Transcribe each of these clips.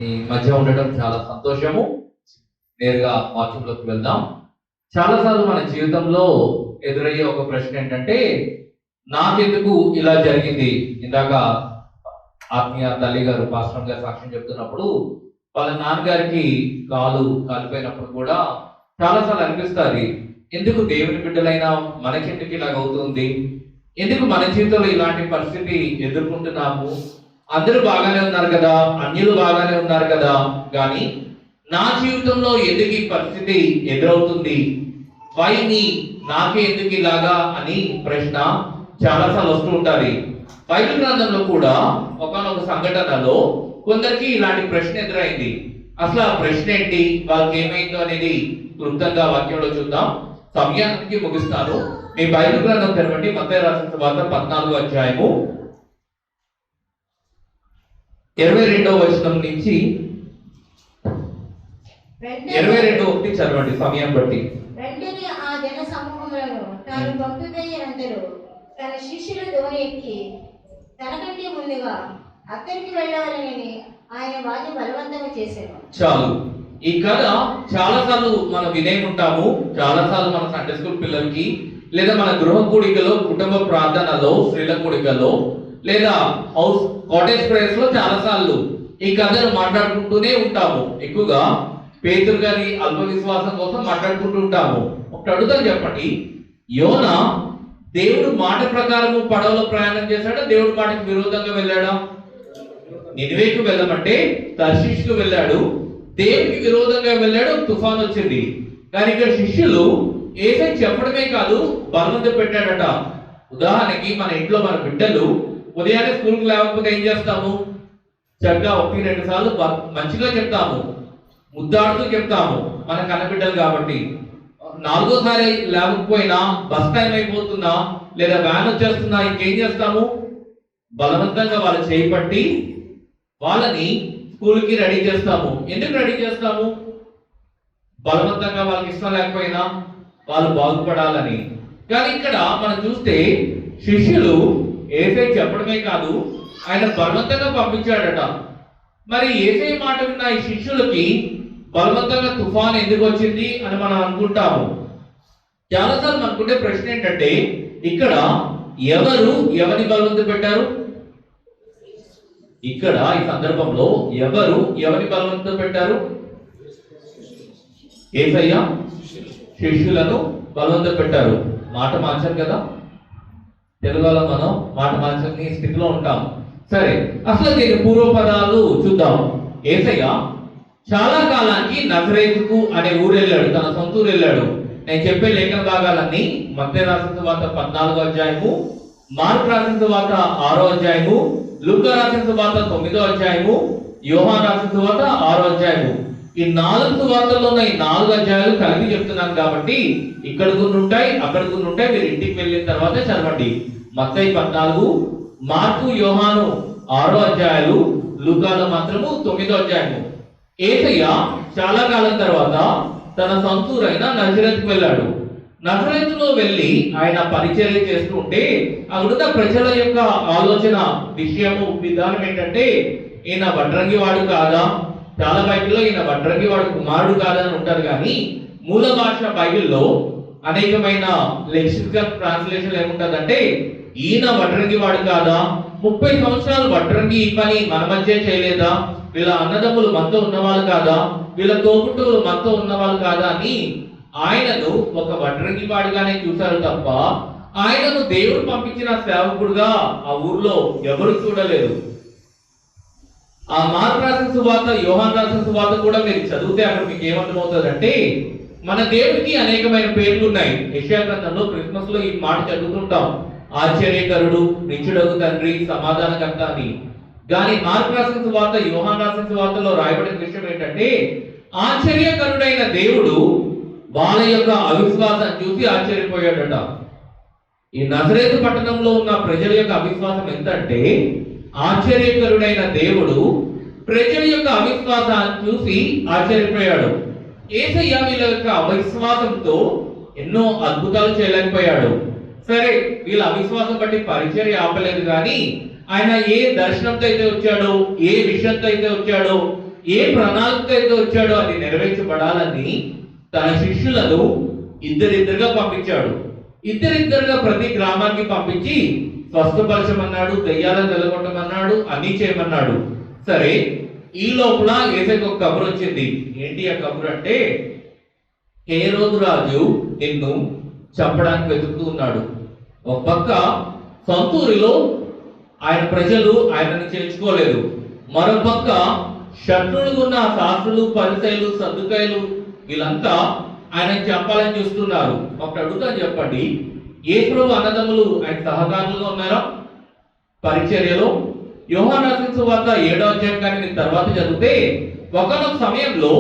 ఈ మధ్య ఉండడం చాలా సంతోషము. నేరుగా వాక్యంలోకి వెళ్దాం. చాలాసార్లు మన జీవితంలో ఎదురయ్యే ఒక ప్రశ్న ఏంటంటే, నాకెందుకు ఇలా జరిగింది? ఇందాక ఆత్మీయ తల్లి గారు పాస్టర్ గారు సాక్ష్యం చెప్తున్నప్పుడు వాళ్ళ నాన్నగారికి కాలు కాలిపోయినప్పుడు కూడా చాలాసార్లు అనిపిస్తుంది, ఎందుకు దేవుని బిడ్డలైనా మనకెందుకు ఇలాగ అవుతుంది? ఎందుకు మన జీవితంలో ఇలాంటి పరిస్థితి ఎదుర్కొంటున్నాము? అందరూ బాగానే ఉన్నారు కదా, అన్యులు బాగానే ఉన్నారు కదా, కానీ నా జీవితంలో ఎందుకు ఈ పరిస్థితి ఎదురవుతుంది? వై మీ, నాకే ఎందుకు ఇలాగా అని ప్రశ్న చాలాసార్లు వస్తూ ఉంటుంది. బైబిల్ గ్రంథంలో కూడా ఒకనొక సంఘటనలో కొందరికి ఇలాంటి ప్రశ్న ఎదురైంది. అసలు ఆ ప్రశ్న ఏంటి, వాళ్ళకి ఏమైందో అనేది క్లుప్తంగా వాక్యంలో చూద్దాం. సమయానికి ముగిస్తాను. మీ బైబిల్ గ్రంథం తెరవండి. మత్తయి రాసిన సువార్త 14వ అధ్యాయము 22వ వచనం నుంచి 22 చదవండి సమయం బట్టి. వెంటనే ఆ జన సమూహములను తాను పంపివేయనంతలో తన శిష్యుల ధోని ఎక్కి తనకంటే ముందుగా అక్కడికి వెళ్ళవాలని ఆయన వారిని బలవంతంగా చేశారు. చాలు. ఈ కథ చాలాసార్లు మనం వినే ఉంటాము. చాలాసార్లు మన సండే స్కూల్ పిల్లలకి, లేదా మన గృహ కూడికలో, కుటుంబ ప్రార్థనలో, స్త్రీల కూడికలో, లేదా హౌస్ కాటేజ్ ప్రేయర్స్ లో చాలాసార్లు ఈ కథను మాట్లాడుకుంటూనే ఉంటాము. ఎక్కువగా పేతురు గారి అల్ప విశ్వాసం కోసం మాట్లాడుకుంటూ ఉంటాము. ఒకటి అడుగుతాను, చెప్పండి, యోనా దేవుడు మాట ప్రకారము పడవలో ప్రయాణం చేశాడా? దేవుడి మాటకు విరోధంగా వెళ్ళాడా? నినివేకు వెళ్ళమంటే తర్షీషుకు వెళ్ళాడు, దేవుడికి విరోధంగా వెళ్ళాడు, తుఫాన్ వచ్చింది. కానీ ఇక్కడ శిష్యులు యేసయ్య చెప్పడమే కాదు, బలవంతం పెట్టాడట. ఉదాహరణకి మన ఇంట్లో మన బిడ్డలు ఉదయాన్నే స్కూల్కి లేకపోతే ఏం చేస్తాము? చక్కగా 1-2 సార్లు మంచిగా చెప్తాము, ముద్దాడుతూ చెప్తాము, మన కన్నబిడ్డలు కాబట్టి. 4వ సారి లేకపోయినా, బస్ టైం అయిపోతున్నా, లేదా వ్యాన్ వచ్చేస్తున్నా, ఇంకేం చేస్తాము? బలవంతంగా వాళ్ళు చేపట్టి వాళ్ళని స్కూల్కి రెడీ చేస్తాము. ఎందుకు రెడీ చేస్తాము? బలవంతంగా వాళ్ళకి ఇష్టం లేకపోయినా వాళ్ళు బాగుపడాలని. కానీ ఇక్కడ మనం చూస్తే శిష్యులు యేసయ్య చెప్పడమే కాదు, ఆయన బలవంతంగా పంపించాడట. మరి యేసయ్య మాట విన్న ఈ శిష్యులకి బలవంతంగా తుఫాన్ ఎందుకు వచ్చింది అని మనం అనుకుంటాము. చాలాసార్లు అనుకుంటే ప్రశ్న ఏంటంటే, ఇక్కడ ఎవరు ఎవరిని బలవంతం పెట్టారు? ఇక్కడ ఈ సందర్భంలో ఎవరు ఎవరిని బలవంతం పెట్టారు? యేసయ్య శిష్యులను బలవంతం పెట్టారు. మాట మార్చారు కదా, తెలుగులో మనం మాట మార్చని స్థితిలో ఉంటాం. సరే, అసలు దీని పూర్వపదాలు చూద్దాం. యేసయ్య చాలా కాలానికి నజరేతుకు అనే ఊరు వెళ్ళాడు, తన సొంత ఊరు వెళ్ళాడు. నేను చెప్పే లేఖన భాగాలన్నీ మత్తయి రాసిన సువార్త 14వ అధ్యాయము, మార్కు రాసిన సువార్త 6వ అధ్యాయము, లూకా రాసిన సువార్త 9వ అధ్యాయము, యోహాను రాసిన సువార్త 6వ అధ్యాయము. ఈ 4 సువార్తల్లో ఉన్న ఈ 4 అధ్యాయాలు కలిపి చెప్తున్నాను కాబట్టి ఇక్కడ కొన్ని ఉంటాయి, అక్కడ కొన్ని ఉంటాయి. మీరు ఇంటికి వెళ్ళిన తర్వాత చదవండి. మత్తయి 14, మార్కు యోహాను 6వ అధ్యాయాలు, లూకాలో మాత్రము 9వ అధ్యాయము. యేసయ్య చాలా కాలం తర్వాత తన సొంతూరైన నజరేతుకు వెళ్ళాడు. నజరేతులో వెళ్ళి ఆయన పరిచర్య చేస్తూ ఉంటే అక్కడున్న ప్రజల యొక్క ఆలోచన, విషయము, విధానం ఏంటంటే, ఈయన వడ్రంగి వాడు కాదా? చాలా బైబిల్లో ఈయన వడ్రంగి వాడు కుమారుడు కాదని ఉంటారు, కానీ మూల భాష బైబిల్లో అనేకమైన లెక్సికల్ ట్రాన్స్లేషన్ ఏముంటుందంటే, ఈయన వడ్రంగి వాడు కాదా? 30 సంవత్సరాలు వడ్రంగి ఈ పని మన మధ్య చేయలేదా? వీళ్ళ అన్నదమ్ములు మనతో ఉన్నవాళ్ళు కాదా? వీళ్ళ తోబుట్టువులు మనతో ఉన్నవాళ్ళు కాదా అని ఆయనను ఒక వడ్రంగి వాడిగానే చూశారు తప్ప ఆయనను దేవుడు పంపించిన సేవకుడుగా ఆ ఊర్లో ఎవరు చూడలేదు. ఆ మార్కు రాసిన సువార్త, యోహాను రాసిన సువార్త కూడా మీరు చదివితే అక్కడ మీకు ఏమర్థమవుతుందంటే, మన దేవుడికి అనేకమైన పేర్లు ఉన్నాయి. యెషయా గ్రంథంలో క్రిస్మస్ లో ఈ మాట చదువుతుంటాం, ఆశ్చర్యకరుడు, నిత్యుడగు తండ్రి, సమాధానకర్త అని. కానీ మార్కు రాసిన సువార్త, యోహాను రాసిన సువార్తలో రాయబడిన విషయం ఏంటంటే, ఆశ్చర్యకరుడైన దేవుడు వాళ్ళ యొక్క అవిశ్వాసం చూసి ఆశ్చర్యపోయాడట. ఈ నజరేతు పట్టణంలో ఉన్న ప్రజల యొక్క అవిశ్వాసం ఎంతంటే, ఆశ్చర్యకరుడైన దేవుడు ప్రజల యొక్క అవిశ్వాసాన్ని చూసి ఆశ్చర్యపోయాడు. యేసయ్య వీళ్ళ యొక్క అవిశ్వాసంతో ఎన్నో అద్భుతాలు చేయలేకపోయాడు. సరే, వీళ్ళ అవిశ్వాసం బట్టి పరిచర్య ఆపలేదు, కానీ ఆయన ఏ దర్శనంతో అయితే వచ్చాడో, ఏ విషయంతో అయితే వచ్చాడో, ఏ ప్రణాళిక అయితే వచ్చాడో అది నెరవేర్చబడాలని తన శిష్యులను ఇద్దరిద్దరుగా పంపించాడు. ఇద్దరిద్దరుగా ప్రతి గ్రామానికి పంపించి స్వస్థపరచమన్నాడు, దెయ్యాలను వెలగొట్టమన్నాడు, అన్ని చేయమన్నాడు. సరే, ఈ లోపల యేసయ్యకు ఒక కబురు వచ్చింది. ఏంటి ఆ కబురు అంటే, హేరోదు రాజు నిన్ను చంపడానికి వెతుకుతూ ఉన్నాడు. ఒక పక్క సొంతూరిలో ఆయన ప్రజలు ఆయనను చేర్చుకోలేదు, మరోపక్క శత్రువులుగా ఉన్న శాస్త్రులు, పరిసయ్యులు, సద్దుకాయలు వీళ్ళంతా ఆయన చంపాలని చూస్తున్నారు. ఒకటి అడుగుతాను, చెప్పండి, యేసు అన్నదమ్ములు ఆయన సహకారులుగా ఉన్నారా పరిచర్యలో? యోహాను రాసిన సువార్త 7వ అధ్యాయం కానీ మీరు తర్వాత చదివితే ఒకనొక సమయంలో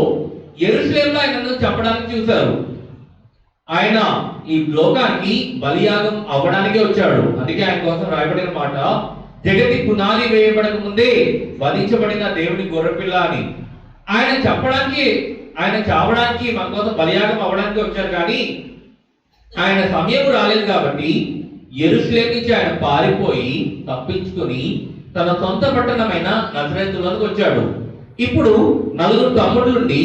యెరూషలేములో ఆయనను చంపడానికి చూశారు. ఆయన ఈ లోకానికి బలియాగం అవ్వడానికే వచ్చాడు. అందుకే ఆయన కోసం రాయబడిన మాట, జగతి పునాది వేయబడక ముందే వధించబడిన దేవుని గొర్రెపిల్ల అని. ఆయన చెప్పడానికి, ఆయన చావడానికి, మన కోసం బలియాగం అవ్వడానికి వచ్చారు. కానీ ఆయన సమయం రాలేదు కాబట్టి యెరూషలేము నుంచి ఆయన పారిపోయి తప్పించుకొని తన సొంత పట్టణమైన నజరేతులోకి వచ్చాడు. ఇప్పుడు నలుగురు తమ్ముళ్ళుండి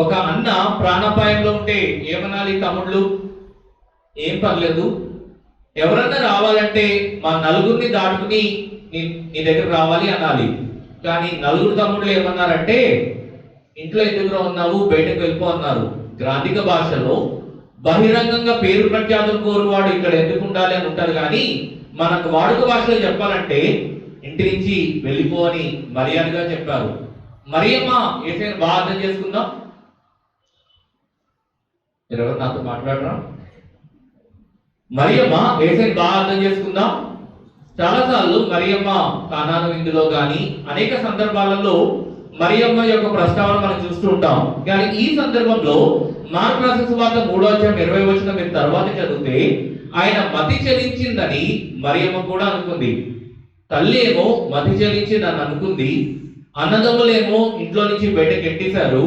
ఒక అన్న ప్రాణాపాయంలో ఉంటే ఏమనాలి? తమ్ముళ్ళు, ఏం పర్లేదు, ఎవరన్నా రావాలంటే మా నలుగురిని దాటుకుని నీ దగ్గర రావాలి అనాలి. కానీ నలుగురు తమ్ముళ్ళు ఏమన్నారంటే, ఇంట్లో ఎందుకు ఉన్నావు, బయటకు వెళ్ళిపో అన్నారు. గ్రాంధిక భాషలో బహిరంగంగా పేరు ప్రఖ్యాతులు కోరువాడు ఇక్కడ ఎందుకు ఉండాలి అని ఉంటారు. కానీ మనకు వాడుక భాషలో చెప్పాలంటే ఇంటి నుంచి వెళ్ళిపో అని మర్యాదగా చెప్పారు. మరియమ్మ యేసయ్యను బాగా అర్థం చేసుకుందాం. ఎవరు నాతో మాట్లాడరా? మరియమ్మ యేసయ్యను బాగా అర్థం చేసుకుందాం. చాలాసార్లు మరియమ్మ కానాను విందులో కానీ అనేక సందర్భాలలో మరియమ్మ యొక్క ప్రస్తావన మనం చూస్తూ ఉంటాం. కానీ ఈ సందర్భంలో మార్కు రాసిన సువార్త 3వ అధ్యాయం 20వ వచనం మీరు తర్వాత చదివితే ఆయన మతి చెలించిందని మరియమ్మ కూడా అనుకుంది. తల్లి ఏమో మతి చెలించిందని అనుకుంది, అన్నదమ్ములేమో ఇంట్లో నుంచి బయటకు ఎట్టేశారు,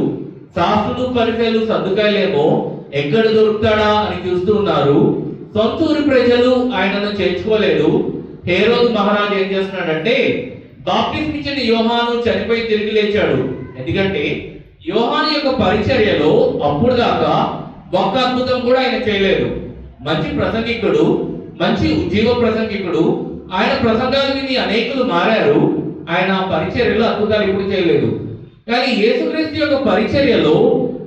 శాస్త్రులు, పరిసయ్యులు, సద్దుకాయలేమో ఎక్కడ దొరుకుతాడా అని చూస్తూ ఉన్నారు. సొంతూరు ప్రజలు ఆయనను చేర్చుకోలేదు. హేరోదు మహారాజు ఏం చేస్తున్నాడంటే, బాప్టిజం ఇచ్చిన యోహాను చనిపోయి తిరిగి లేచాడు. ఎందుకంటే యోహాను యొక్క పరిచర్యలో అప్పుడు దాకా ఒక్క అద్భుతం కూడా ఆయన చేయలేదు. మంచి ప్రసంగికుడు, మంచి ఉజ్జీవ ప్రసంగికుడు, ఆయన ప్రసంగాలు విని అనేకులు మారారు. ఆయన పరిచర్యలో అద్భుతాలు ఇప్పుడు చేయలేదు. కానీ యేసుక్రీస్తు యొక్క పరిచర్యలో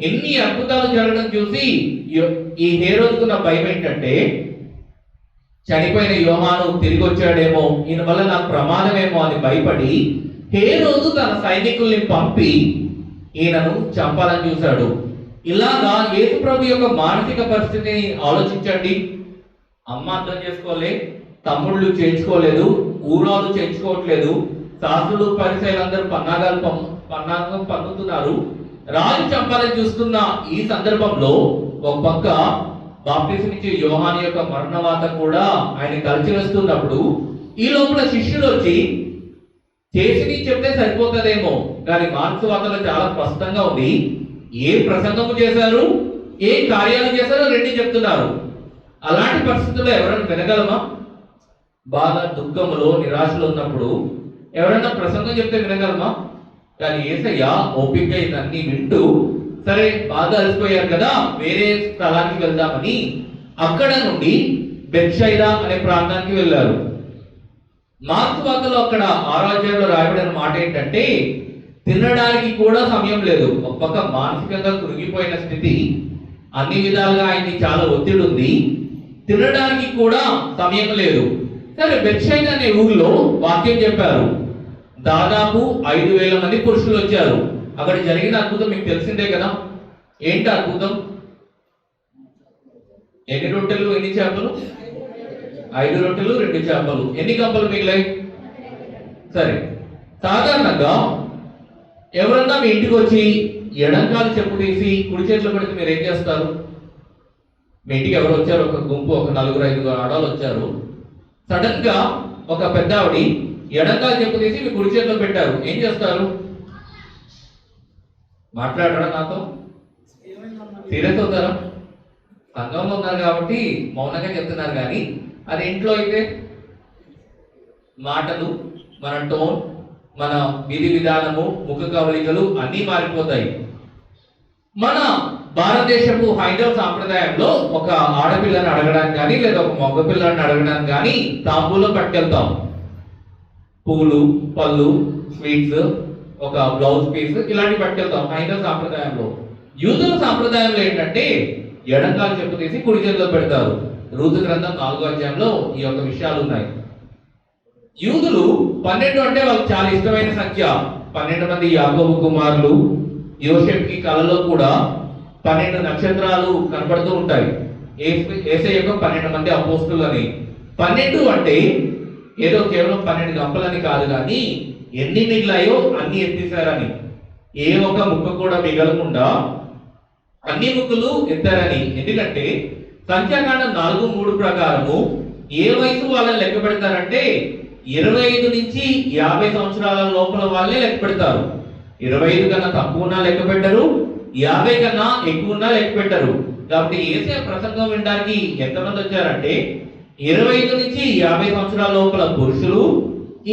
ఎన్ని అద్భుతాలు జరగడం చూసి ఈ హేరోదుకున్న భయం ఏంటంటే, చనిపోయిన యోహాను తిరిగి వచ్చాడేమో, ఈయన వల్ల నాకు ప్రమాదమేమో అని భయపడి హేరోదు తన సైనికుల్ని పంపి ఈయనను చంపాలని చూశాడు. ఇలాగా యేసు ప్రభు యొక్క మానసిక పరిస్థితిని ఆలోచించండి. అమ్మ అర్థం చేసుకోలే, తమ్ముళ్ళు చేర్చుకోలేదు, ఊరాలు చేర్చుకోవట్లేదు, శాస్త్రులు, పరిసయ్యులందరూ పన్నాగం పన్నుతున్నారు. రాజు చంపాలని చూస్తున్న ఈ సందర్భంలో ఒక పక్క బాప్టిజం ఇచ్చే యోహాను యొక్క మరణవాత కూడా ఆయన కలిసి వస్తున్నప్పుడు ఈ లోపల శిష్యులు వచ్చి చేసి చెప్తే సరిపోతుందేమో, కానీ మార్క్స్ వార్తలో చాలా స్పష్టంగా ఉంది. ఏ ప్రసంగము చేశారు, ఏ కార్యాలు చేశారో రెండు చెప్తున్నారు. అలాంటి పరిస్థితుల్లో ఎవరైనా వినగలమా? బాధ, దుఃఖములో, నిరాశలో ఉన్నప్పుడు ఎవరైనా ప్రసంగం చెప్తే వినగలమా? కానీ యేసయ్య ఓపికగా ఇదన్నీ వింటూ, సరే బాగా అలసిపోయారు కదా, వేరే స్థలానికి వెళ్దామని అక్కడ నుండి బెత్సైదా అనే ప్రాంతానికి వెళ్ళారు. మార్క్స్ వార్తలో అక్కడ 6వ అధ్యాయంలో రాయబడిన మాట ఏంటంటే, తినడానికి కూడా సమయం లేదు. ఒక పక్క మానసికంగా కృంగిపోయిన స్థితి, అన్ని విధాలుగా ఆయన్ని చాలా ఒత్తిడి ఉంది, తినడానికి కూడా సమయం లేదు. సరే, బెత్సైదా అనే ఊరిలో వాక్యం చెప్పారు. దాదాపు 5,000 మంది పురుషులు వచ్చారు. అక్కడ జరిగిన అద్భుతం మీకు తెలిసిందే కదా. ఏంటి అద్భుతం? ఎన్ని రొట్టెలు, ఎన్ని చేపలు? 5 రొట్టెలు 2 చేపలు. ఎన్ని కప్పలు మిగిలాయి? సరే, సాధారణంగా ఎవరన్నా మీ ఇంటికి వచ్చి ఎడంకాలు చెప్పు తీసి కుడి చేతిలో పెడితే మీరు ఏం చేస్తారు? మీ ఇంటికి ఎవరు వచ్చారు? ఒక గుంపు, ఒక 4-5 ఆడవాళ్ళు వచ్చారు. సడన్ గా ఒక పెద్ద ఆవిడి ఎడంకాలు చెప్పు తీసి మీ కుడి చేతిలో పెట్టారు. ఏం చేస్తారు? మాట్లాడరా నాతో? సీరియస్ అవుతారా? సంఘంలో ఉన్నారు కాబట్టి మౌనంగా చెప్తున్నారు. కానీ అది ఇంట్లో అయితే మాటలు, మన టోన్, మన విధి విధానము, ముఖ కవళికలు అన్నీ మారిపోతాయి. మన భారతదేశపు హైందవ సాంప్రదాయంలో ఒక ఆడపిల్లని అడగడానికి కానీ లేదా ఒక మగ పిల్లని అడగడానికి కానీ తాంబూలం పట్టుకెళ్తాం. పూలు, పళ్ళు, స్వీట్స్, ఒక బ్లౌజ్ పీస్ ఇలాంటివి పట్టుకెళ్తాం హైందవ సాంప్రదాయంలో. యూదుల సాంప్రదాయంలో ఏంటంటే ఎడంకాలు చెప్పు తీసి కుడి చేతిలో పెడతారు. రూతు గ్రంథం 4వ అధ్యాయంలో ఈ యొక్క విషయాలు ఉన్నాయి. యూదులు 12 అంటే వాళ్ళకి చాలా ఇష్టమైన సంఖ్య. 12 మంది యాకోబు కుమారులు. యోసేపుకి కలలో కూడా 12 నక్షత్రాలు కనబడుతూ ఉంటాయి. యేసయ్య యొక్క 12 మంది అపోస్తులు అని. 12 అంటే ఏదో కేవలం 12 గంపలని కాదు, కానీ ఎన్ని మిగిలాయో అన్ని ఎత్తేసారని. ఏ ఒక ముక్క కూడా మిగలకుండా అన్ని ముక్కలు ఎత్తారని. ఎందుకంటే సంఖ్యాకాండం 4:3 ప్రకారము ఏ వయసు వాళ్ళని లెక్క పెడతారంటే 25 నుంచి 50 సంవత్సరాల లోపల వాళ్ళే లెక్క పెడతారు. 25 కన్నా తక్కువ ఉన్నా లెక్క పెట్టరు, 50 కన్నా ఎక్కువ ఉన్నా లెక్క పెట్టరు. కాబట్టి యేసయ్య ప్రసంగం వినడానికి ఎంతమంది వచ్చారంటే 25 నుంచి 50 సంవత్సరాల లోపల పురుషులు,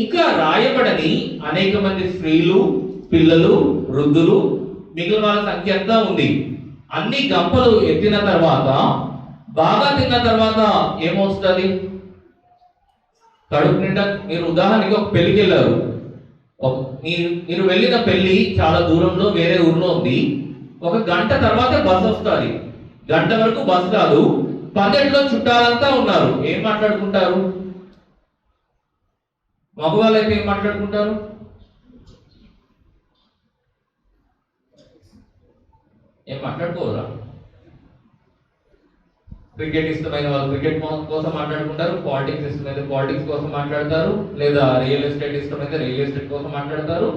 ఇంకా రాయబడని అనేక మంది స్త్రీలు, పిల్లలు, వృద్ధులు, మిగిలిన వాళ్ళ సంఖ్య అంతా ఉంది. అన్ని గంపలు ఎత్తిన తర్వాత, బాగా తిన్న తర్వాత ఏమొస్తుంది? కడుపు నిండా. మీరు ఉదాహరణకి ఒక పెళ్లికి వెళ్ళారు. మీరు వెళ్ళిన పెళ్లి చాలా దూరంలో వేరే ఊర్లో ఉంది. 1 గంట తర్వాత బస్సు వస్తుంది. గంట వరకు బస్సు రాదు. పందెట్లో చుట్టాలంతా ఉన్నారు. ఏం మాట్లాడుకుంటారు? మగవాళ్ళు అయితే ఏం మాట్లాడుకుంటారు? ఏం మాట్లాడుకోరా? క్రికెట్ ఇష్టమైన వాళ్ళు క్రికెట్ కోసం మాట్లాడుకుంటారు, పాలిటిక్స్ ఇష్టమైతే పాలిటిక్స్ కోసం మాట్లాడతారు, లేదా రియల్ ఎస్టేట్ ఇష్టమైతే రియల్ ఎస్టేట్ కోసం మాట్లాడతారు,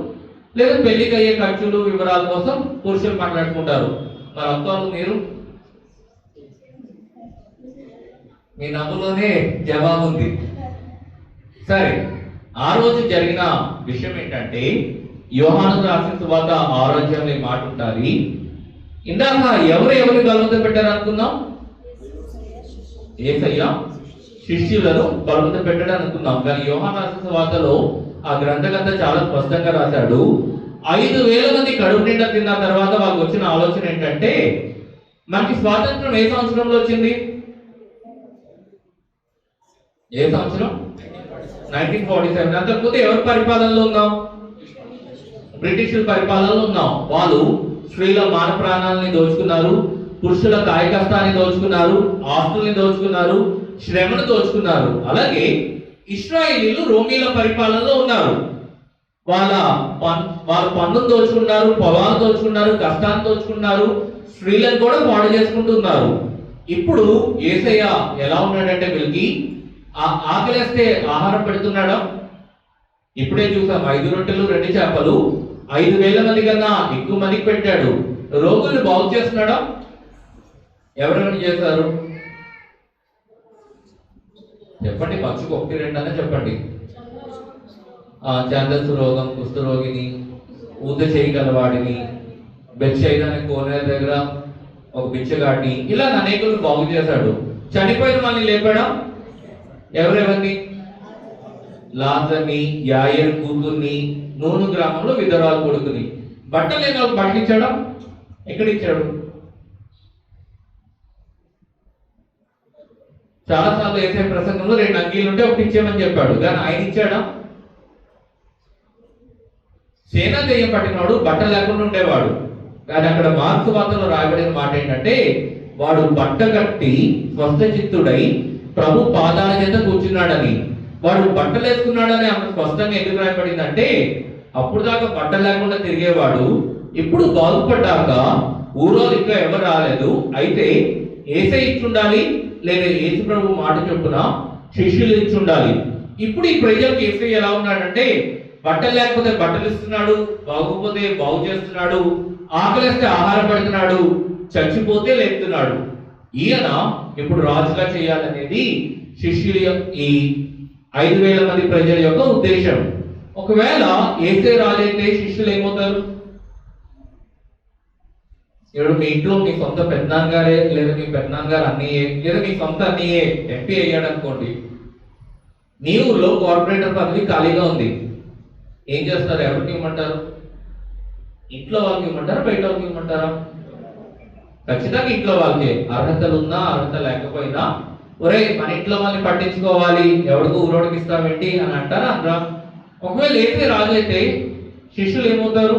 లేదా పెళ్లికి అయ్యే ఖర్చులు వివరాల కోసం పురుషులు మాట్లాడుకుంటారు. మరి అక్కలు మీరు మీ నవ్వులోనే జవాబు ఉంది. సరే, ఆ రోజు జరిగిన విషయం ఏంటంటే యోహాను రాసిన సువార్త 6వ అధ్యాయంలో ఈ మాట ఉంటుంది. ఇందాక ఎవరిని బలవంతం పెట్టారు అనుకున్నాం? యేసయ్య శిష్యులను బలవంతం పెట్టాడు అనుకున్నాం. కానీ యోహాను రాసిన సువార్తలో ఆ గ్రంథకర్త చాలా స్పష్టంగా రాశాడు. 5,000 మంది కడుపు నిండా తిన్న తర్వాత వాళ్ళకి వచ్చిన ఆలోచన ఏంటంటే, మనకి స్వాతంత్రం ఏ సంవత్సరంలో వచ్చింది? ఏ సంవత్సరం? 1947. అంతకుముందు ఎవరి పరిపాలనలో ఉన్నాం? బ్రిటిషుల పరిపాలనలో ఉన్నాం. వాళ్ళు స్త్రీల మాన ప్రాణాలని దోచుకున్నారు, పురుషుల కాయ కష్టాన్ని దోచుకున్నారు, ఆస్తుల్ని దోచుకున్నారు, శ్రమను దోచుకున్నారు. అలాగే ఇశ్రాయేలీలు రోమీల పరిపాలనలో ఉన్నారు. వాళ్ళ పన్నును దోచుకున్నారు, పొలాలు దోచుకున్నారు, కష్టాన్ని దోచుకున్నారు, స్త్రీలను కూడా పాడు చేసుకుంటున్నారు. ఇప్పుడు యేసయ్య ఎలా ఉన్నాడంటే వీళ్ళకి ఆకలేస్తే ఆహారం పెడుతున్నాడా? ఇప్పుడే చూసాం 5 రొట్టెలు 2 చేపలు 5,000 మంది కన్నా ఎక్కువ మందికి పెట్టాడు. రోగుల్ని బాగు చేస్తున్నాడా? ఎవరెవరు చేశారు చెప్పండి. మచ్చుకు 1-2 అనే చెప్పండి. ఛాందస్సు రోగం, కుష్ఠరోగిని, ఊత చేయగలవాడిని, బెచ్చైన కోనేరు దగ్గర ఒక బిచ్చగాడిని, ఇలా అనేకులు బాగు చేశాడు. చనిపోయిన వాళ్ళని లేపాడా? ఎవరెవరిని? లాజర్ని, యాయేరు కూతుర్ని, నూను గ్రామంలో విధవరాలు కొడుకుని. బట్టలు లేని వాళ్ళకి బట్టలు ఇచ్చాడా? ఎక్కడిచ్చాడు? చాలాసార్లు వేసే ప్రసంగంలో 2 అంగీలు ఉంటే ఒకటి ఇచ్చేయమని చెప్పాడు, కానీ ఆయన ఇచ్చాడా? సేనా దెయ్యం పట్టినవాడు బట్టలు లేకుండా ఉండేవాడు. కానీ అక్కడ మార్క్స్ వార్తలో రాయబడిన మాట ఏంటంటే, వాడు బట్ట కట్టి స్వస్థచిత్తుడై ప్రభు పాదాల చేత కూర్చున్నాడని. వాడు బట్టలు వేసుకున్నాడని అంత స్పష్టంగా ఎందుకు రాయబడిందంటే, అప్పుడు దాకా బట్టలు లేకుండా తిరిగేవాడు, ఇప్పుడు బాగుపడ్డాక ఊరో ఇంకా ఎవరు రాలేదు, అయితే యేసయ్య ఇచ్చుండాలి, లేదా యేసు ప్రభు మాట చొప్పున శిష్యులు ఇచ్చుండాలి. ఇప్పుడు ఈ ప్రజలకు యేసయ్య ఎలా ఉన్నాడంటే, బట్టలు లేకపోతే బట్టలు ఇస్తున్నాడు, బాగుపోతే బాగు చేస్తున్నాడు, ఆకలిస్తే ఆహారం పెడుతున్నాడు, చచ్చిపోతే లేపుతున్నాడు. ఈయన ఇప్పుడు రాజుగా చేయాలనేది శిష్యుల ఈ 5,000 మంది ప్రజల యొక్క ఉద్దేశం. ఒకవేళ యేసే రాజు అయితే శిష్యులు ఏమవుతారు? ఇప్పుడు మీ ఇంట్లో మీ సొంత పెద్దనాన్నగారే, లేదా మీ పెద్దనాన్నగారు అన్నయ్యే, లేదా మీ సొంత అన్నయ్యే ఎంపీ అయ్యాడు అనుకోండి. నీ ఊర్లో కార్పొరేటర్ పదవి ఖాళీగా ఉంది. ఏం చేస్తారు? ఎవరికి ఇవ్వమంటారు? ఇంట్లో వాళ్ళకి ఇవ్వమంటారా, బయట వాళ్ళకి ఇవ్వమంటారా? ఖచ్చితంగా ఇంట్లో వాళ్ళకి. అర్హతలు ఉన్నా అర్హత లేకపోయినా ఒరే మన ఇంట్లో వాళ్ళని పట్టించుకోవాలి, ఎవడికి ఊరోడికి ఇస్తామేంటి అని అంటారా అనరా? ఒకవేళ ఏసే రాజు అయితే శిష్యులు ఏమవుతారు?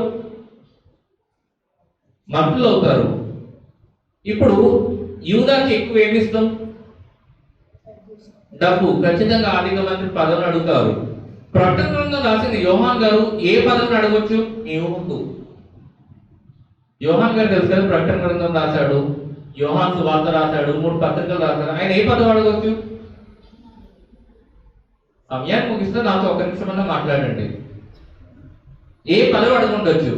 మంత్రులు అవుతారు. ఇప్పుడు యూదాకి ఎక్కువ ఏమిస్తాం? డబ్బు. ఖచ్చితంగా ఆర్థిక మంత్రి పదవిని అడుగుతారు. ప్రకటన గ్రంథం రాసిన యోహాన్ గారు ఏ పదవిని అడగొచ్చు? నీవు ముందు యోహాన్ గారు తెలుసు కదా, ప్రకటన గ్రంథం రాశాడు, యోహాన్ సువార్త రాశాడు, 3 పత్రికలు రాశాడు. ఆయన ఏ పదవి అడగవచ్చు? సమయాన్ని ముగిస్తే నాతో ఒక నిమిషమన్నా మాట్లాడండి. ఏ పదవి అడుగుండొచ్చు?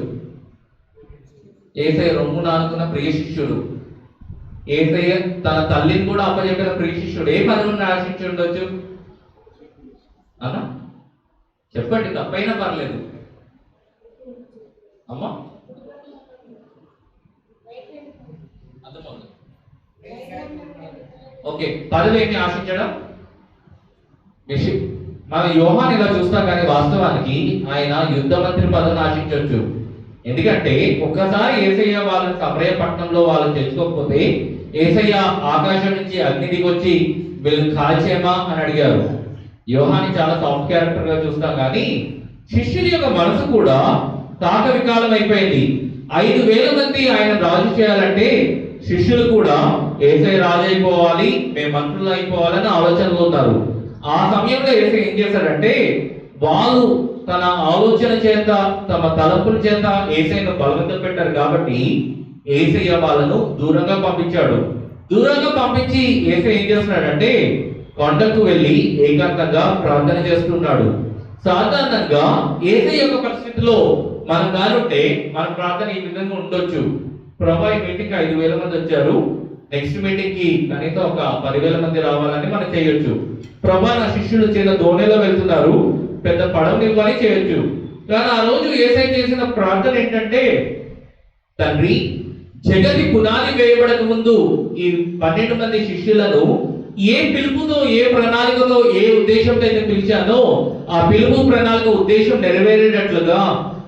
యేసయ్య రొమ్మున అనుకున్న ప్రియ శిష్యుడు, యేసయ్య తన తల్లిని కూడా అప్పచెప్పిన ప్రియ శిష్యుడు. ఏ పదవిని ఆశించి ఉండొచ్చు అన్నా? చెప్పండి, తప్పైనా పర్లేదు అమ్మా. ఓకే, పదవి ఏంటి ఆశించడం? మన యోహాన్ ఇలా చూస్తాం, కానీ వాస్తవానికి ఆయన యుద్ధ మంత్రి పదవిని ఆశించవచ్చు. ఎందుకంటే ఒక్కసారి యేసయ్య వాళ్ళని సమరయ పట్టణంలో వాళ్ళని తెచ్చుకోకపోతే యేసయ్య ఆకాశం నుంచి అగ్ని దిగొచ్చి వీళ్ళు కాల్చేమా అని అడిగారు. యోహాన్ని చాలా సాఫ్ట్ క్యారెక్టర్ గా చూస్తాం, కానీ శిష్యుని యొక్క మనసు కూడా తాక వికాలం అయిపోయింది. 5,000 మంది ఆయన రాజు చేయాలంటే శిష్యులు కూడా యేసయ్య రాజు అయిపోవాలి, మేము మంత్రులు అయిపోవాలని ఆలోచనలో ఉన్నారు. ఆ సమయంలో యేసయ్య ఏం చేశాడంటే, వాళ్ళు తన ఆలోచన చేత తమ తలంపుల చేత యేసయ్యను బలవంతం పెట్టారు కాబట్టి యేసయ్య వాళ్ళను దూరంగా పంపించాడు. దూరంగా పంపించి యేసయ్య ఏం చేస్తున్నాడంటే కొండకు వెళ్ళి ఏకాంతంగా ప్రార్థన చేస్తున్నాడు. సాధారణంగా యేసయ్య యొక్క పరిస్థితిలో మనం కానుంటే మన ప్రార్థన ఈ విధంగా ఉండొచ్చు. ప్రభా ఈ మీటింగ్ 5,000 మంది వచ్చారు, నెక్స్ట్ మీటింగ్ కి కనీసం ఒక 10,000 మంది రావాలని మనం చేయొచ్చు. ప్రభా నా శిష్యులు చిన్న దోణిలో వెళ్తున్నారు, పెద్ద పడవ ఇవ్వని చేయొచ్చు. కానీ ఆ రోజు యేసయ్య చేసిన ప్రార్థన ఏంటంటే, తండ్రి జగతి పునాది వేయబడక ముందు ఈ 12 మంది శిష్యులను ఏ పిలుపుతో, ఏ ప్రణాళికతో, ఏ ఉద్దేశంతో అయితే పిలిచానో ఆ పిలుపు ప్రణాళిక ఉద్దేశం నెరవేరేటట్లుగా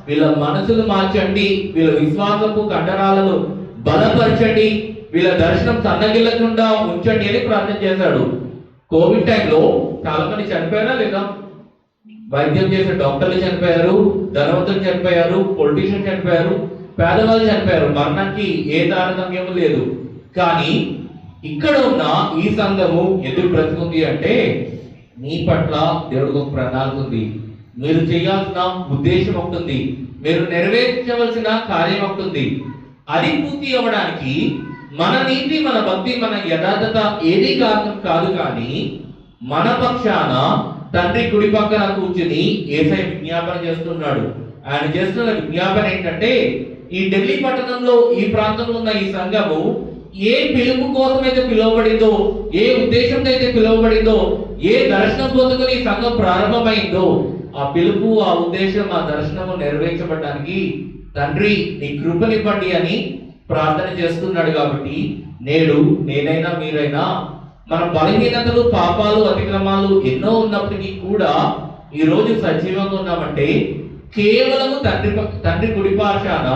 వీళ్ళ మనసులు మార్చండి, వీళ్ళ విశ్వాసపు కండరాలను బలపరచండి, వీళ్ళ దర్శనం సన్నగిల్లకుండా ఉంచండి అని ప్రార్థన చేశాడు. కోవిడ్ టైంలో చాలా మంది చనిపోయారా లేదా? వైద్యం చేసే డాక్టర్లు చనిపోయారు, ధనవంతులు చనిపోయారు, పొలిటీషియన్ చనిపోయారు, పేదవాళ్ళు చనిపోయారు. మరణానికి ఏ తారతమ్యం లేదు. కానీ ఇక్కడ ఉన్న ఈ సంఘము ఎందుకు బ్రతుకుంది అంటే, మీ పట్ల దేవుడికి ఒక ప్రణాళిక ఉంది, మీరు చేయాల్సిన ఉద్దేశం ఉంటుంది, మీరు నెరవేర్చవలసిన కార్యం ఉంటుంది. అది పూర్తి అవ్వడానికి మన నీతి, మన భక్తి, మన యథార్థత ఏది కారణం కాదు. కానీ మన పక్షాన తండ్రి కుడి పక్కన కూర్చుని యేసయ్య విజ్ఞాపన చేస్తున్నాడు. ఆయన చేస్తున్న విజ్ఞాపన ఏంటంటే, ఈ ఢిల్లీ పట్టణంలో ఈ ప్రాంతంలో ఉన్న ఈ సంఘము ఏ పిలుపు కోసం అయితే పిలువబడిందో, ఏ ఉద్దేశంతో అయితే పిలువబడిందో, ఏ దర్శనం పొందుకుని ఈ సంఘం ప్రారంభమైందో, ఆ పిలుపు, ఆ ఉద్దేశం, ఆ దర్శనము నెరవేర్చబడడానికి తండ్రి నీ కృపనివ్వండి అని ప్రార్థన చేస్తున్నాడు. కాబట్టి నేడు నేనైనా మీరైనా మన బలహీనతలు, పాపాలు, అతిక్రమాలు ఎన్నో ఉన్నప్పటికీ కూడా ఈ రోజు సజీవంగా ఉన్నామంటే కేవలం తండ్రి కుడిపార్శాన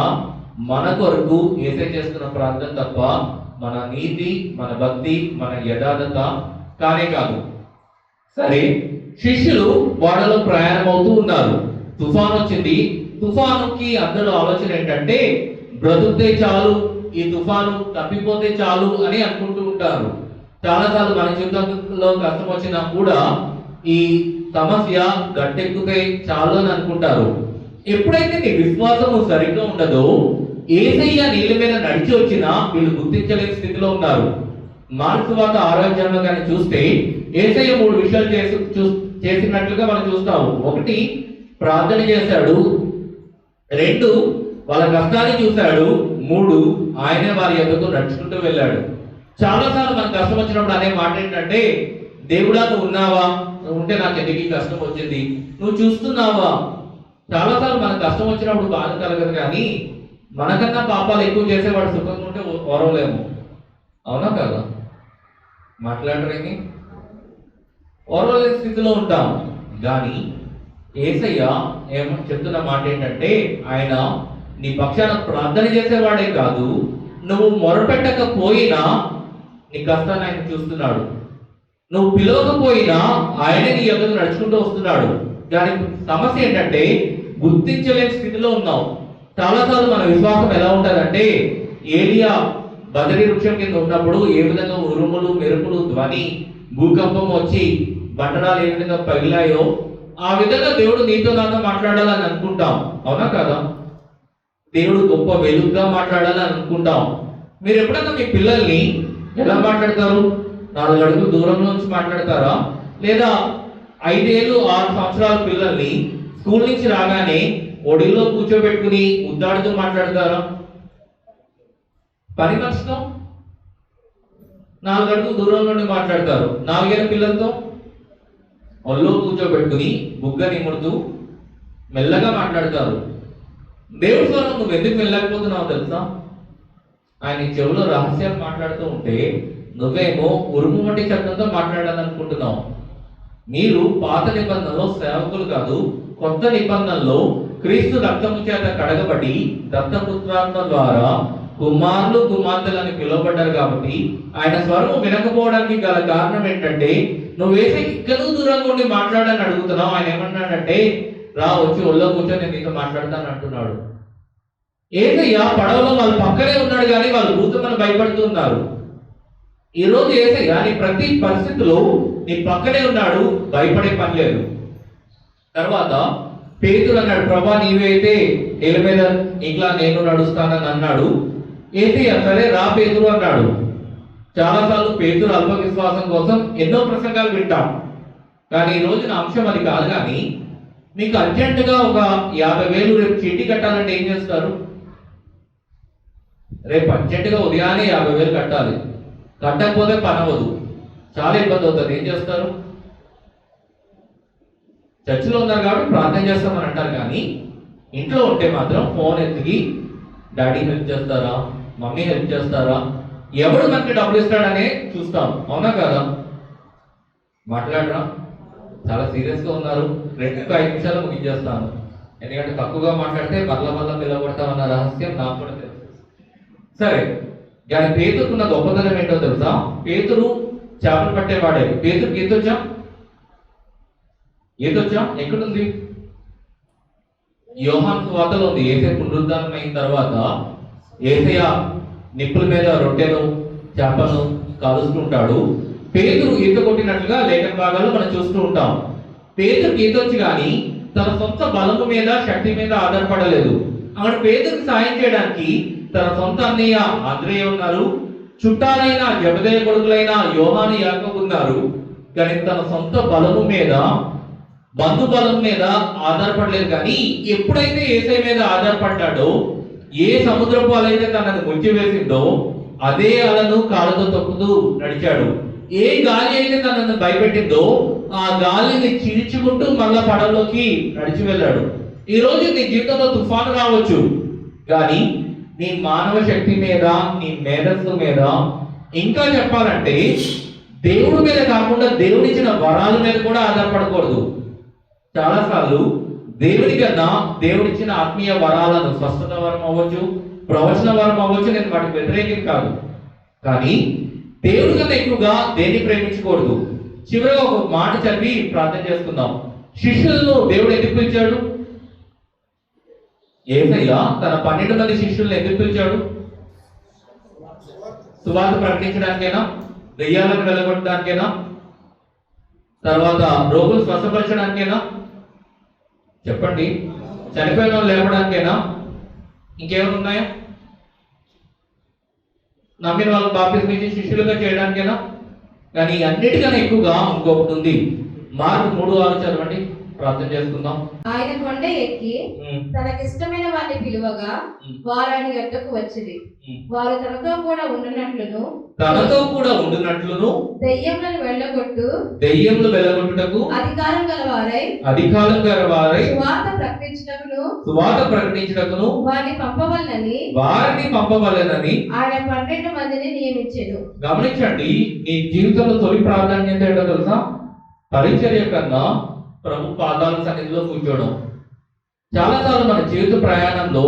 మన కొరకు యేసయ్య చేస్తున్న ప్రార్థన తప్ప మన నీతి, మన భక్తి, మన యథార్థత కానే కాదు. సరే, శిష్యులు వాడలో ప్రయాణం అవుతూ ఉన్నారు. తుఫాన్ వచ్చింది. తుఫానుకి అందరూ ఆలోచన ఏంటంటే, బ్రతుకుతే చాలు, ఈ తుఫాను తప్పిపోతే చాలు అని అనుకుంటూ ఉంటారు. చాలాసార్లు మన జీవితంలో కష్టం వచ్చినా కూడా ఈ సమస్య గట్టెక్కితే చాలు అని అనుకుంటారు. ఎప్పుడైతే నీ విశ్వాసము సరిగ్గా ఉండదో, యేసయ్య నీళ్ళ మీద నడిచి వచ్చినా వీళ్ళు గుర్తించలేని స్థితిలో ఉన్నారు. మార్క్స్ వార్త 6వ అధ్యాయంలో కానీ చూస్తే యేసయ్య 3 విషయాలు చేసినట్లుగా మనం చూస్తాము. 1, ప్రార్థన చేశాడు. 2, వాళ్ళ కష్టాన్ని చూశాడు. 3, ఆయనే వారి యొద్దకు నడుచుకుంటూ వెళ్ళాడు. చాలాసార్లు మనకు కష్టం వచ్చినప్పుడు అనే మాట ఏంటంటే, దేవుడా నువ్వు ఉన్నావా, నువ్వు ఉంటే నాకు ఎందుకు ఈ కష్టం వచ్చింది, నువ్వు చూస్తున్నావా. చాలాసార్లు మనకు కష్టం వచ్చినప్పుడు బాధ కలగదు, కానీ మనకన్నా పాపాలు ఎక్కువ చేసేవాడు సుఖంగా ఉంటే ఓరవలేము. అవునా కదా? మాట్లాడరేమి? ఓరవలేని స్థితిలో ఉంటాం. కానీ యేసయ్య చెప్తున్న మాట ఏంటంటే, ఆయన నీ పక్షాన ప్రార్థన చేసేవాడే కాదు, నువ్వు మొరపెట్టకపోయినా నీ కష్టాన్ని ఆయన చూస్తున్నాడు. నువ్వు పిలవకపోయినా ఆయన నీ ఎదురు నడుచుకుంటూ వస్తున్నాడు. దానికి సమస్య ఏంటంటే, గుర్తించలేని స్థితిలో ఉన్నావు. చాలాసార్లు మన విశ్వాసం ఎలా ఉంటుందంటే, ఏలియా బదరి వృక్షం కింద ఉన్నప్పుడు ఏ విధంగా ఉరుములు మెరుపులు ధ్వని భూకంపం వచ్చి బండరాలు ఏ విధంగా పగిలాయో ఆ విధంగా దేవుడు నీతో నాతో మాట్లాడాలని అనుకుంటాం. అవునా కదా? దేవుడు గొప్ప వెలుగుగా మాట్లాడాలని అనుకుంటాం. మీరు ఎప్పుడైనా మీ పిల్లల్ని ఎలా మాట్లాడతారు? 4 అడుగులు దూరం నుంచి మాట్లాడతారా? లేదా 5 ఏళ్ళు 6 సంవత్సరాల పిల్లల్ని స్కూల్ నుంచి రాగానే ఒడిలో కూర్చోబెట్టుకుని ముద్దాడుతూ మాట్లాడతారా? పని మనిషితో 4 అడుగులు దూరం నుండి మాట్లాడతారు. 4 ఏళ్ళ పిల్లలతో ఒళ్ళో కూర్చోబెట్టుకుని బుగ్గ నిముడుతూ మెల్లగా మాట్లాడతారు. దేవుడి స్వరం నువ్వు ఎందుకు వెళ్ళకపోతున్నావు తెలుసా? ఆయన చెవులో రహస్యాలు మాట్లాడుతూ ఉంటే నువ్వేమో ఉరుము వంటి శబ్దంతో మాట్లాడాలనుకుంటున్నావు. మీరు పాత నిబంధనలో సేవకులు కాదు, కొత్త నిబంధనలో క్రీస్తు రక్తము చేత కడగబడి దత్తపుత్రాత్మ ద్వారా కుమారులు కుమార్తెలని పిలువబడ్డారు. కాబట్టి ఆయన స్వరము వినకపోవడానికి గల కారణం ఏంటంటే, నువ్వు వేసే ఇక్కడ దూరంగా ఉండి మాట్లాడాలని అడుగుతున్నావు. ఆయన ఏమన్నాడంటే, రా వచ్చి ఒళ్ళో కూర్చొని నేను నీతో మాట్లాడతాను అంటున్నాడు. ఏసయ్య పడవలో వాళ్ళ పక్కనే ఉన్నాడు, కానీ వాళ్ళు భూతమని భయపడుతున్నారు. ఈ రోజు ఏసయ్య నీ ప్రతి పరిస్థితిలో నీ పక్కనే ఉన్నాడు, భయపడే పని లేదు. తర్వాత పేతురు అన్నాడు, ప్రభా నీవే అయితే నీళ్ళ మీద ఇంకా నేను నడుస్తానని అన్నాడు. ఏసయ్య సరే రా పేతురు అన్నాడు. చాలాసార్లు పేతురు అల్ప విశ్వాసం కోసం ఎన్నో ప్రసంగాలు వింటాం, కానీ ఈ రోజున అంశం అది కాదు. కానీ మీకు అర్జెంటుగా ఒక 50,000 రేపు చీటీ కట్టాలంటే ఏం చేస్తారు? రేపు అర్జెంటుగా ఉదయాన్నే 50,000 కట్టాలి. కట్టకపోతే పని అవ్వదు, చాలా ఇబ్బంది అవుతుంది. ఏం చేస్తారు? చర్చిలో ఉన్నారు కాబట్టి ప్రార్థన చేస్తామని అంటారు, కానీ ఇంట్లో ఉంటే మాత్రం ఫోన్ ఎత్తికి డాడీ హెల్ప్ చేస్తారా, మమ్మీ హెల్ప్ చేస్తారా, ఎవడు మనకి డబ్బులు ఇస్తాడనే చూస్తాం. అవునా కదా? మాట్లాడరా? చాలా సీరియస్ గా ఉన్నారు. 2-5 నిమిషాలు ముగించేస్తాను, ఎందుకంటే తక్కువగా మాట్లాడితే మళ్ళా పిలవబడతామన్న రహస్యం నాకు కూడా తెలుసు. సరే, కానీ పేతురుకున్న గొప్పతనం ఏంటో తెలుసా? పేతురు చేపలు పట్టేవాడే. పేతురుకి ఈతొచ్చా ఎక్కడుంది? యోహాను సువార్తలో ఉంది. యేసయ్య పునరుద్ధానం అయిన తర్వాత యేసయ్య నిప్పుల మీద రొట్టెను చేపలను కాలుస్తుంటాడు. పేతురు ఈత కొట్టినట్లుగా లేఖన భాగాలు మనం చూస్తూ ఉంటాం. పేతురుకి ఈతొచ్చు కానీ తన సొంత బలము మీద శక్తి మీద ఆధారపడలేదు. అక్కడ పేతురుకి సాయం చేయడానికి తన సొంత అన్నయ్య ఆంద్రేయ ఉన్నారు, చుట్టాలైన జబదేయ కొడుకులైన యోహాను యాకోబు ఉన్నారు. కానీ తన సొంత బలము మీద బంధు బలం మీద ఆధారపడలేదు. కానీ ఎప్పుడైతే యేసయ్య మీద ఆధారపడ్డాడో, ఏ సముద్రపు అల అయితే తనను ముంచి వేసిందో అదే అలను కాళ్ళతో తొక్కుతూ నడిచాడు. ఏ గాలి అయితే తనను భయపెట్టిందో ఆ గాలిని చీల్చుకుంటూ మళ్ళా పడవలోకి నడిచి వెళ్ళాడు. ఈ రోజు నీ జీవితంలో తుఫాను రావచ్చు, కానీ నీ మానవ శక్తి మీద, నీ మేధస్సు మీద, ఇంకా చెప్పాలంటే దేవుడి మీద కాకుండా దేవుడిచ్చిన వరాల మీద కూడా ఆధారపడకూడదు. చాలాసార్లు దేవుడి కన్నా దేవుడిచ్చిన ఆత్మీయ వరాలను, స్వస్థత వరం అవ్వచ్చు, ప్రవచన వరం అవ్వచ్చు, నేను వాటికి వ్యతిరేకం కాదు, కానీ దేవుడి కన్నా ఎక్కువగా దేన్ని ప్రేమించకూడదు. చివరిగా ఒక మాట చదివి ప్రార్థన చేసుకుందాం. శిష్యులను దేవుడు ఎందుకు పిలిచాడు? యేసయ్య తన 12 మంది శిష్యులను ఎందుకు పిలిచాడు? సువార్త ప్రకటించడానికేనా? దెయ్యాలను వెలగొట్టడానికేనా? తర్వాత రోగులు స్వస్థపరచడానికేనా? చెప్పండి. చనిపోయిన వాళ్ళు లేపడానికేనా? ఇంకేమైనా ఉన్నాయా? నమ్మిన వాళ్ళకి బాప్తిస్మం ఇచ్చి శిష్యులుగా చేయడానికేనా? కానీ అన్నిటికన్నా ఎక్కువగా ఇంకొకటి ఉంది. మార్కు 3:6 చదవండి, ప్రార్థన చేసుకుందాం. ఆయన కొండ ఎక్కి తనకిష్టమైన వారిని పిలువగా వారు ఆయన యొద్దకు వచ్చిరి. వారు తనతో కూడా ఉండునట్లును దెయ్యములను వెళ్ళగొట్టుటకు అధికారం గలవారై సువార్త ప్రకటించుటకును వారిని పంపవలెనని ఆయన 12 మందిని నియమించెను. గమనించండి, నీ జీవితంలో తొలి ప్రాధాన్యత ఏంటో తెలుసా? పరిచర్య కన్నా ప్రభు పాదాల సన్నిధిలో కూర్చోవడం. చాలాసార్లు మన జీవిత ప్రయాణంలో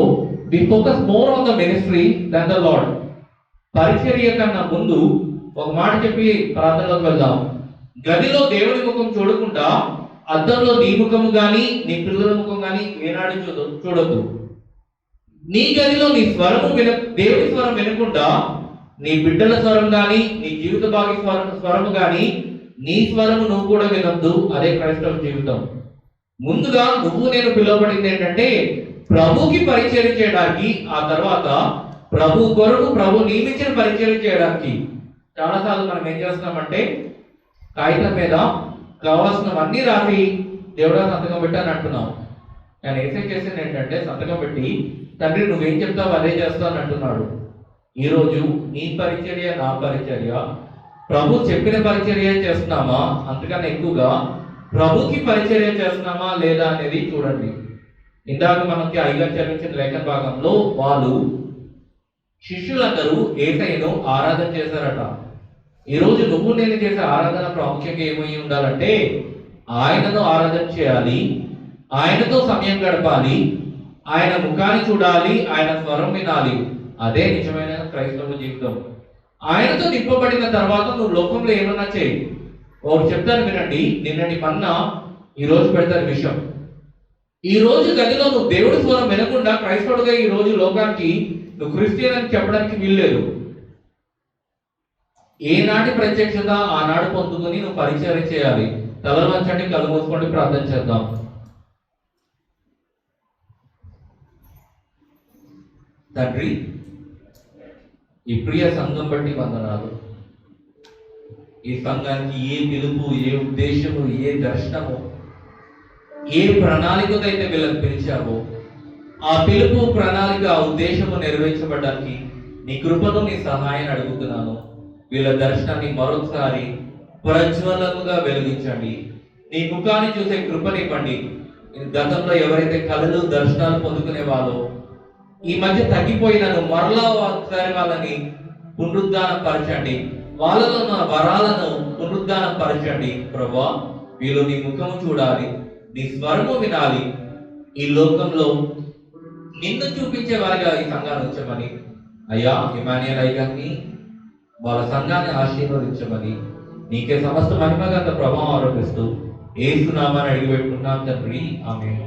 we focus more on the ministry than the Lord. పరిచర్య కన్నా ముందు ఒక మాట చెప్పి ప్రార్థనలోకి వెళ్దాం. గదిలో దేవుని ముఖం చూడకుండా అద్దంలో నీ ముఖము కానీ నీ పిల్లల ముఖం కానీ ఏనాడు చూడొద్దు. నీ గదిలో నీ స్వరము దేవుని స్వరం వినకుండా నీ బిడ్డల స్వరం కానీ నీ జీవిత భాగి స్వరము కానీ నీ స్వరము నువ్వు కూడా వినొద్దు. అదే క్రైస్తవ జీవితం. ముందుగా నువ్వు నేను పిలువబడింది ఏంటంటే ప్రభుకి పరిచయం చేయడానికి, ఆ తర్వాత ప్రభు కొరకు ప్రభు నియమించిన పరిచయం చేయడానికి. చాలాసార్లు మనం ఏం చేస్తున్నామంటే కాగితం మీద కావాల్సినవన్నీ రాసి దేవుడా సంతకం పెట్టాను అంటున్నాం. నేను ఏసై చేసింది ఏంటంటే సంతకం పెట్టి తండ్రి నువ్వేం చెప్తావు అదే చేస్తాను అంటున్నాడు. ఈరోజు నీ పరిచర్య నా పరిచర్య ప్రభు చెప్పిన పరిచర్య చేస్తున్నామా, అంతకన్నా ఎక్కువగా ప్రభుకి పరిచర్య చేస్తున్నామా లేదా అనేది చూడండి. ఇందాక మనకి ఐగర్ చదివించిన లేఖన భాగంలో వాళ్ళు శిష్యులందరూ యేసయ్యను ఆరాధన చేశారట. ఈరోజు నువ్వు నేను చేసే ఆరాధన ప్రాముఖ్యంగా ఏమై ఉండాలంటే ఆయనను ఆరాధన చేయాలి, ఆయనతో సమయం గడపాలి, ఆయన ముఖాన్ని చూడాలి, ఆయన స్వరం వినాలి. అదే నిజమైన క్రైస్తవ జీవితం. ఆయనతో నింపబడిన తర్వాత నువ్వు లోకంలో ఏమన్నా చేయి. ఒకరు చెప్తాను వినండి, నిన్నటి మన్నా ఈ రోజు పెడతారు విషయం. ఈ రోజు గదిలో నువ్వు దేవుడి స్వరం వినకుండా క్రైస్తవుడిగా ఈ రోజు లోకానికి నువ్వు క్రిస్టియన్ అని చెప్పడానికి వీల్లేదు. ఏనాటి ప్రత్యక్షత ఆనాడు పొందుకుని నువ్వు పరిచయం చేయాలి. తలలు వంచండి, కళ్ళు మూసుకోండి, ప్రార్థన చేద్దాం. తండ్రి, ఈ ప్రియ సంఘం బట్టి వందనాలు. ఈ సంఘానికి ఏ పిలుపు, ఏ ఉద్దేశము, ఏ దర్శనము, ఏ ప్రణాళికతో అయితే వీళ్ళని పిలిచావో ఆ పిలుపు, ప్రణాళిక, ఆ ఉద్దేశము నెరవేర్చబడడానికి నీ కృపను, నీ సహాయాన్ని అడుగుతున్నాను. వీళ్ళ దర్శనాన్ని మరొకసారి ప్రజ్వలముగా వెలిగించండి. నీ ముఖాన్ని చూసే కృపనివ్వండి. గతంలో ఎవరైతే కళలు దర్శనాలు పొందుకునే వాళ్ళు ఈ మధ్య తగ్గిపోయినను మరలా ఒకసారి వాళ్ళని పునరుద్ధానం పరచండి. వాళ్ళలో ఉన్న వరాలను పునరుద్ధానం పరచండి. ప్రభువా, వీళ్ళు నీ ముఖము చూడాలి, నీ స్వరము వినాలి. ఈ లోకంలో నిన్ను చూపించే వారిగా ఈ సంఘాన్ని ఉంచమని అయ్యా ఇమానియల్ అయ్యాన్ని వాళ్ళ సంఘాన్ని ఆశీర్వదించమని నీకే సమస్త మహిమగంత ప్రభావం ఆరోపిస్తూ ఏసునామాన్ని అడిగి పెట్టుకున్నాం తండ్రి. ఆమేన్.